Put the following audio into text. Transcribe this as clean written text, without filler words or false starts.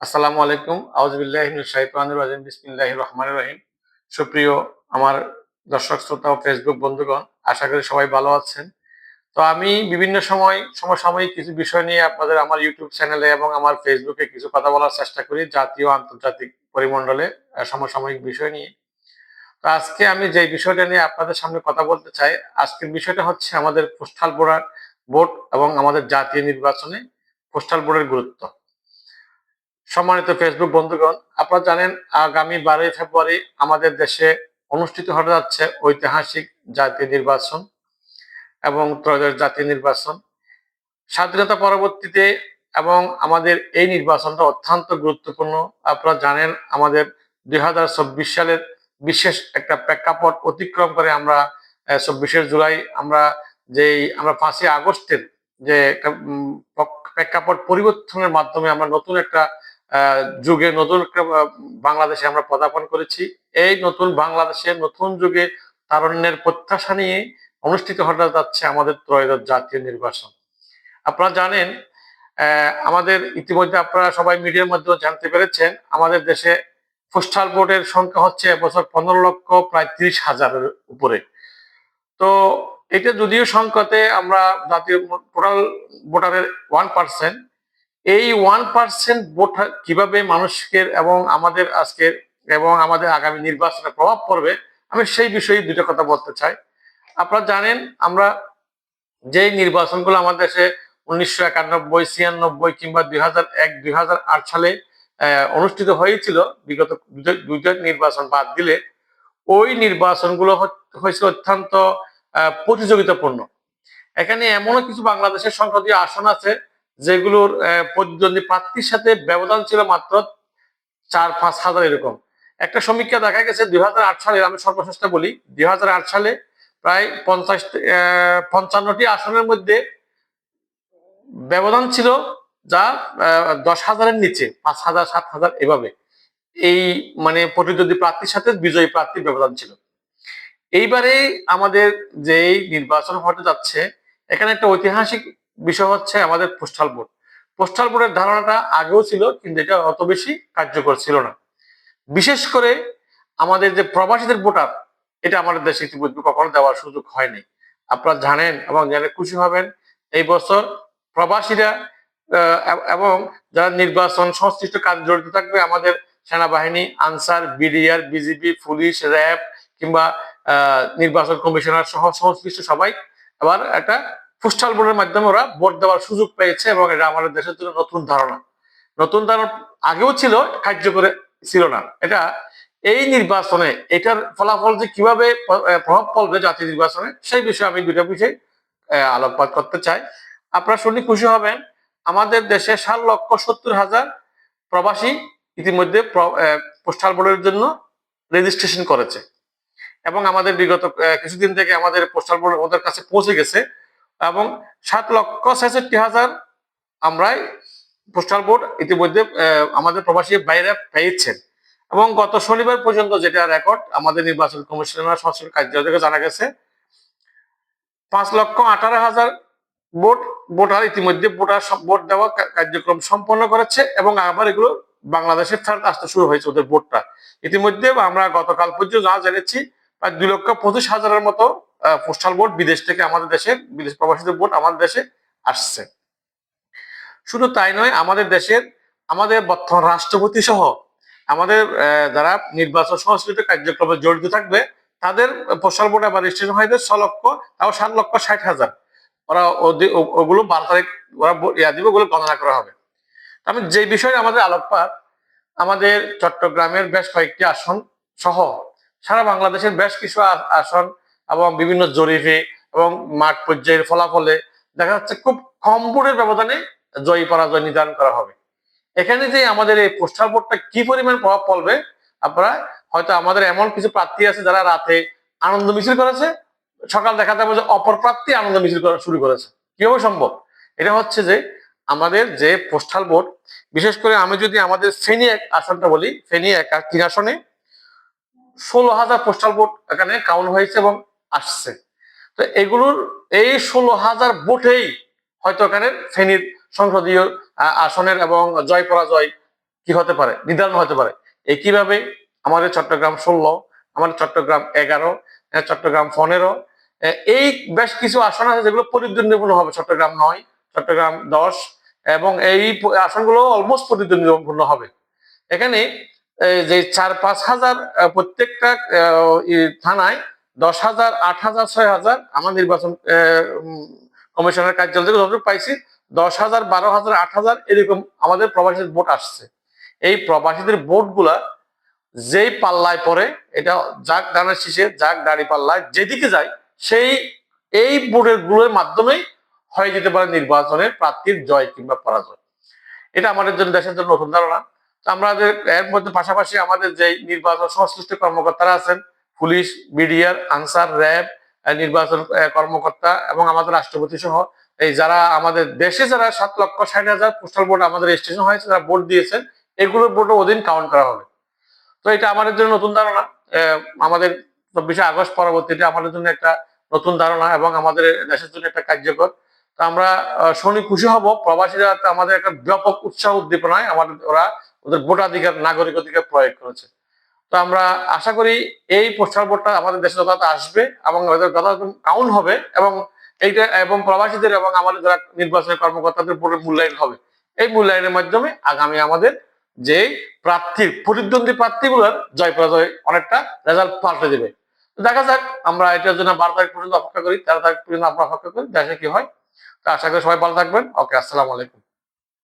আসসালামু আলাইকুম। আউযুবিল্লাহি মিনাশ শাইতানির রাজিম। বিসমিল্লাহির রহমানির রহিম। সুপ্রিয় আমার দর্শক শ্রোতা ও ফেসবুক বন্ধুগণ, আশা করি সবাই ভালো আছেন। তো আমি বিভিন্ন সময় সমসাময়িক কিছু বিষয় নিয়ে আপনাদের আমার ইউটিউব চ্যানেলে এবং আমার ফেসবুকে কিছু কথা বলার চেষ্টা করি জাতীয় ও আন্তর্জাতিক পরিমণ্ডলে সমসাময়িক বিষয় নিয়ে। তো আজকে আমি যে বিষয়টা নিয়ে আপনাদের সামনে কথা বলতে চাই, আজকের বিষয়টা হচ্ছে আমাদের পোস্টাল ভোট এবং আমাদের জাতীয় নির্বাচনে পোস্টাল ভোটের গুরুত্ব। সম্মানিত ফেসবুক বন্ধুগণ, আপনারা জানেন আগামী 12ই ফেব্রুয়ারি আমাদের দেশে অনুষ্ঠিত হতে যাচ্ছে ঐতিহাসিক জাতীয় নির্বাচন এবং ত্রয়োদশ জাতীয় নির্বাচন। স্বাধীনতা পরবর্তীতে এবং আমাদের এই নির্বাচনটা অত্যন্ত গুরুত্বপূর্ণ। আপনারা জানেন আমাদের 2024 সালের বিশেষ একটা প্রেক্ষাপট অতিক্রম করে আমরা 24শে জুলাই আমরা 5ই আগস্টের যে একটা প্রেক্ষাপট পরিবর্তনের মাধ্যমে আমরা নতুন একটা যুগে নতুন একটা বাংলাদেশে আমরা পদার্পণ করেছি। এই নতুন বাংলাদেশে নতুন যুগে তারুণ্যের প্রত্যাশা নিয়ে অনুষ্ঠিত হতে যাচ্ছে আমাদের ত্রয়োদশ জাতীয় নির্বাচন। আপনারা জানেন আমাদের ইতিমধ্যে আপনারা সবাই মিডিয়ার মাধ্যমে জানতে পেরেছেন আমাদের দেশে পোস্টাল ভোটের সংখ্যা হচ্ছে এবছর 15 লক্ষ প্রায় 30,000-এর উপরে। তো এটা যদিও সংখ্যাতে আমরা জাতীয় টোটাল ভোটারের 1%, এই 1% ভোট কিভাবে মানুষকে এবং আমাদের আজকের এবং আমাদের আগামী নির্বাচনে প্রভাব পড়বে, আমি সেই বিষয়ে দুটো কথা বলতে চাই। আপনারা জানেন আমরা যে নির্বাচনগুলো আমাদের দেশে 1991, 96 কিংবা 2001, 2008 সালে অনুষ্ঠিত হয়েছিল, বিগত দুইটা নির্বাচন বাদ দিলে ওই নির্বাচনগুলো হয়েছিল অত্যন্ত প্রতিযোগিতাপূর্ণ। এখানে এমনও কিছু বাংলাদেশের সংসদীয় আসন আছে যেগুলোর প্রতিদ্বন্দ্বী প্রার্থীর সাথে ব্যবধান ছিল মাত্র 4-5 হাজার এরকম। একটা সমীক্ষা দেখা গেছে 2008 সালে, আমি সর্বশেষটা বলি, 2008 সালে প্রায় 55টি আসনের মধ্যে ব্যবধান ছিল যা 10,000-এর নিচে, 5,000, 7,000 এভাবে এই মানে প্রতিদ্বন্দ্বী প্রার্থীর সাথে বিজয়ী প্রার্থীর ব্যবধান ছিল। এইবারে আমাদের যে নির্বাচন হতে যাচ্ছে, এখানে একটা ঐতিহাসিক বিষয় হচ্ছে আমাদের পোস্টাল ভোট। পোস্টাল ভোটের ধারণাটা আগেও ছিল, কিন্তু এটা অত বেশি কার্যকর ছিল না। বিশেষ করে আমাদের যে প্রবাসীদের ভোটার, এটা আমাদের দেশে ইতিপূর্বে কখনো দেওয়ার সুযোগ হয়নি। আপনারা জানেন এবং জেনে খুশি হবেন, এই বছর প্রবাসীরা এবং যারা নির্বাচন সংশ্লিষ্ট কাজে জড়িত থাকবে, আমাদের সেনাবাহিনী, answer, BDR, BGB, police, RAB কিংবা নির্বাচন কমিশনার সহ সংশ্লিষ্ট সবাই আবার একটা পোস্টাল ভোটের মাধ্যমে ওরা ভোট দেওয়ার সুযোগ পেয়েছে এবং এটা আমাদের দেশের জন্য নতুন ধারণা। নতুন ধারণা আগেও ছিল, কার্যকরে ছিল না। এটা এই নির্বাচনে এটার ফলাফল যে কিভাবে প্রভাব পড়বে জাতীয় নির্বাচনে, সেই বিষয়ে আমি দুটো বিষয় আলোকপাত করতে চাই। আপনারা শুনে খুশি হবেন, আমাদের দেশে 7,70,000 প্রবাসী ইতিমধ্যে পোস্টাল ভোটের জন্য রেজিস্ট্রেশন করেছে এবং আমাদের বিগত কিছুদিন থেকে আমাদের পোস্টাল ভোট ওদের কাছে পৌঁছে গেছে এবং 7,66,000 আমরাই পোস্টাল ভোট ইতিমধ্যে আমাদের প্রবাসী বাইরে পেয়েছেন। এবং গত শনিবার পর্যন্ত যেটা রেকর্ড আমাদের নির্বাচন কমিশনার সংশ্লিষ্ট কার্যালয় থেকে জানা গেছে, 5,18,000 ভোটার ইতিমধ্যে ভোট দেওয়া কার্যক্রম সম্পন্ন করেছে এবং আবার এগুলো বাংলাদেশের ফেরত আসতে শুরু হয়েছে ওদের ভোটটা। ইতিমধ্যে আমরা গতকাল পর্যন্ত যা জেনেছি প্রায় 2,25,000-এর মতো পোস্টাল ভোট বিদেশ থেকে আমাদের দেশের বিদেশ প্রবাসীদের ভোট আমাদের দেশে আসছে। শুধু তাই নয়, আমাদের বর্তমান রাষ্ট্রপতি সহ আমাদের যারা নির্বাচন সংশ্লিষ্ট কার্যক্রমে জড়িত থাকবে তাদের পোস্টাল ভোট আবার রেজিস্ট্রেশন হয়েছে 6 লক্ষ, তাও 7,60,000। ওরা ওগুলো 12 তারিখ ওরা দিবে, ওগুলো গণনা করা হবে। আমি যে বিষয়ে আমাদের আলোকপাত, আমাদের চট্টগ্রামের বেশ কয়েকটি আসন সহ সারা বাংলাদেশের বেশ কিছু আসন এবং বিভিন্ন জরিপে এবং মাঠ পর্যায়ের ফলাফলে দেখা যাচ্ছে খুব কম ভোটের ব্যবধানে জয়ী পরাজয় নির্ধারণ করা হবে। এখানে যে আমাদের এই পোস্টাল ভোটটা কি পরিমাণ প্রভাব পড়বে, আপনারা হয়তো আমাদের এমন কিছু প্রার্থী আছে যারা রাতে আনন্দ মিছিল করেছে, সকাল দেখা যাবে যে অপর প্রার্থী আনন্দ মিছিল করা শুরু করেছে। কিভাবে সম্ভব? এটা হচ্ছে যে আমাদের যে পোস্টাল ভোট, বিশেষ করে আমি যদি আমাদের ফেনী আসনটা বলি, ফেনী 3 আসনে 16,000 পোস্টাল ভোট এখানে কাউন্ট হয়েছে এবং আসছে। তো এগুলোর এই 16,000 ভোটেই হয়তো এখানে ফেনীর সংসদীয় আসনের এবং জয় পরাজয় কি হতে পারে, নির্ধারণ হতে পারে। একইভাবে আমাদের চট্টগ্রাম 16, আমাদের চট্টগ্রাম 11, চট্টগ্রাম 15, এই বেশ কিছু আসন আছে যেগুলো প্রতিদ্বন্দ্বীপূর্ণ হবে। চট্টগ্রাম 9, চট্টগ্রাম 10, এবং এই আসনগুলো অলমোস্ট প্রতিদ্বন্দ্বীপূর্ণ হবে। এখানে যে 4-5 হাজার প্রত্যেকটা থানায় 10,000, 8,000, 6,000 আমার নির্বাচন কমিশনের কার্যালয় থেকে যতটুকু পাইছি 10,000, 12,000, 8,000 এরকম আমাদের প্রবাসীদের ভোট আসছে। এই প্রবাসীদের ভোট গুলা যেই পাল্লায় পড়ে, এটা যাক ডানের শীষে যাক দাড়ি পাল্লায় যেদিকে যায়, সেই এই ভোটের গুলোর মাধ্যমেই হয়ে যেতে পারে নির্বাচনের প্রার্থীর জয় কিংবা পরাজয়। এটা আমাদের জন্য, দেশের জন্য নতুন ধারণা। আমাদের এর মধ্যে পাশাপাশি আমাদের যে নির্বাচন সংশ্লিষ্ট কর্মকর্তারা আছেন, পুলিশ, বিডিআর, আনসার, র্যাব, নির্বাচন কর্মকর্তা এবং আমাদের রাষ্ট্রপতি সহ এই যারা আমাদের দেশে যারা 7,60,000 পোস্টাল ভোট আমাদের রেজিস্ট্রেশন হয়েছে, যারা ভোট দিয়েছেন, এগুলোর ভোটও অধীন কাউন্ট করা হবে। তো এটা আমাদের জন্য নতুন ধারণা। আমাদের 24শে আগস্ট পরবর্তীতে আমাদের জন্য একটা নতুন ধারণা এবং আমাদের দেশের জন্য একটা কার্যকর। তো আমরা শুনে খুশি হব, প্রবাসীরা আমাদের একটা ব্যাপক উৎসাহ উদ্দীপনায় আমাদের ওদের ভোটাধিকার, নাগরিক অধিকার প্রয়োগ করেছে। তো আমরা আশা করি এই পোস্টাল ভোটটা আমাদের দেশে যথাযথ আসবে এবং যথাযথ কাউন্ট হবে, এবং এইটা এবং প্রবাসীদের এবং আমাদের যারা নির্বাচনী কর্মকর্তাদের উপরে মূল্যায়ন হবে। এই মূল্যায়নের মাধ্যমে আগামী আমাদের যে প্রতিদ্বন্দ্বী প্রার্থীগুলোর জয় পরাজয় অনেকটা রেজাল্ট পাল্টে দেবে। দেখা যাক, আমরা এটার জন্য 12 তারিখ পর্যন্ত অপেক্ষা করি, 13 তারিখ পর্যন্ত আমরা অপেক্ষা করি, দেশে কি হয়। তো আশা করি সবাই ভালো থাকবেন। ওকে, আসসালামু আলাইকুম।